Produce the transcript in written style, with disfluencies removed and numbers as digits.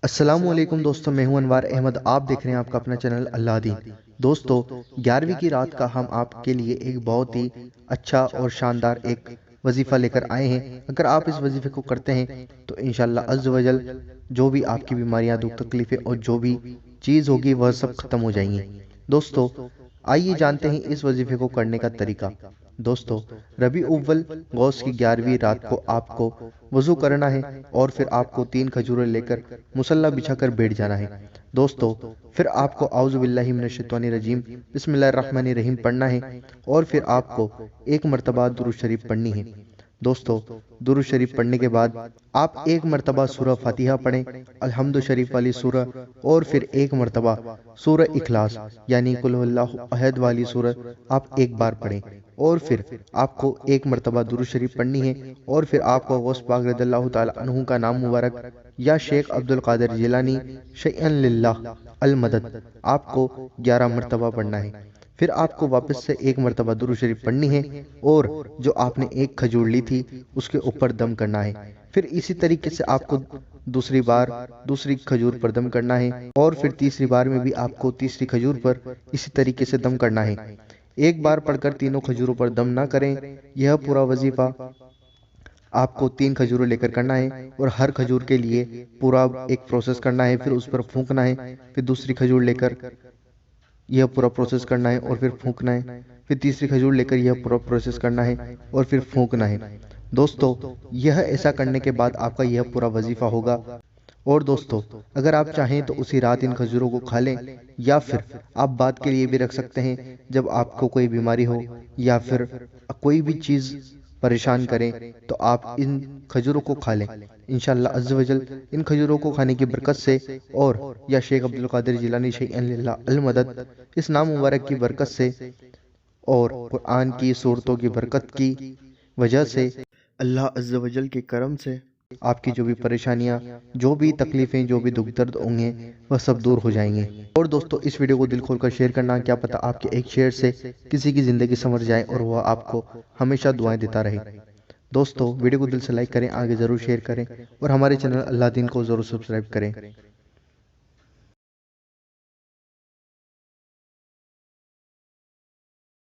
अस्सलामुअलैकुम दोस्तों, मैं हूं अनवार अहमद। आप देख रहे हैं आपका अपना चैनल अल्लाह दीन। दोस्तों, 11वीं की रात का हम आपके लिए एक बहुत ही अच्छा और शानदार एक वजीफ़ा लेकर आए हैं। अगर आप इस वजीफे को करते हैं तो इंशाल्लाह अज़्ज़ वजल जो भी आपकी बीमारियां, दुख तकलीफें और जो भी चीज़ होगी वह सब खत्म हो जाएंगी। दोस्तों, आइए जानते हैं इस वजीफे को करने का तरीका। दोस्तों, रबी अव्वल गौस की 11वीं रात को आपको वजू करना है और फिर आपको 3 खजूरें लेकर मुसल्ला बिछाकर बैठ जाना है। दोस्तों, फिर आपको औज़ु बिल्लाहि मिनश शैतानिर रजीम बिस्मिल्लाहिर रहमानिर रहीम पढ़ना है और फिर आपको एक मरतबा दुरूद शरीफ पढ़नी है। दोस्तों, दुरूद शरीफ पढ़ने के बाद आप एक मरतबा सूरह फातिहा पढ़ें, अल्हम्दु शरीफ वाली सूरह, और फिर एक मरतबा सूरह इखलास यानी कुल हुवल्लाहु अहद वाली सूरह आप एक बार पढ़ें और फिर आपको एक मरतबा दुरूद शरीफ पढ़नी है और फिर आपको गौस पाक रज़ियल्लाहु ताला अन्हु का नाम मुबारक या शेख अब्दुल कादिर जिलानी शैअन लिल्लाह अल मदद आपको 11 मरतबा पढ़ना है। फिर आपको वापस से एक मरतबा दुरूद शरीफ पढ़नी है और जो आपने एक खजूर ली थी उसके ऊपर दम करना है। फिर इसी तरीके से आपको दूसरी बार दूसरी खजूर पर दम करना है और फिर तीसरी बार में भी आपको तीसरी खजूर पर इसी तरीके से दम करना है। एक बार पढ़कर तीनों खजूरों पर दम ना करें। यह पूरा वजीफा आपको 3 खजूरें लेकर करना है और हर खजूर के लिए पूरा एक प्रोसेस करना है। फिर उस पर फूंकना है, फिर दूसरी खजूर लेकर यह पूरा प्रोसेस करना है और फिर फूंकना है, फिर तीसरी खजूर लेकर यह पूरा प्रोसेस करना है और फिर फूंकना है। दोस्तों, यह ऐसा करने के बाद आपका यह पूरा वजीफा होगा। और दोस्तों, अगर आप चाहें तो उसी रात इन खजूरों को खा लें या फिर आप बाद के लिए भी रख सकते हैं। जब आपको कोई बीमारी हो या फिर कोई भी चीज़ परेशान करें तो आप इन खजूरों को खा लें। इंशाअल्लाह अज़्ज़ वजल इन खजूरों को खाने की बरकत से और या शेख अब्दुल कादिर जिलानी शैअन लिल्लाह अल मदद इस नाम मुबारक की बरकत से और कुरान की सूरतों की बरकत की वजह से, अल्लाह अज़्ज़ वजल के करम से आपकी जो भी परेशानियां, जो भी तकलीफें, जो भी दुख दर्द होंगे वह सब दूर हो जाएंगे। और दोस्तों, इस वीडियो को दिल खोलकर शेयर करना, क्या पता आपके एक शेयर से किसी की ज़िंदगी संवर जाए और वह आपको हमेशा दुआएं देता रहे। दोस्तों, वीडियो को दिल से लाइक करें, आगे ज़रूर शेयर करें और हमारे चैनल अल्लाह दीन को ज़रूर सब्सक्राइब करें।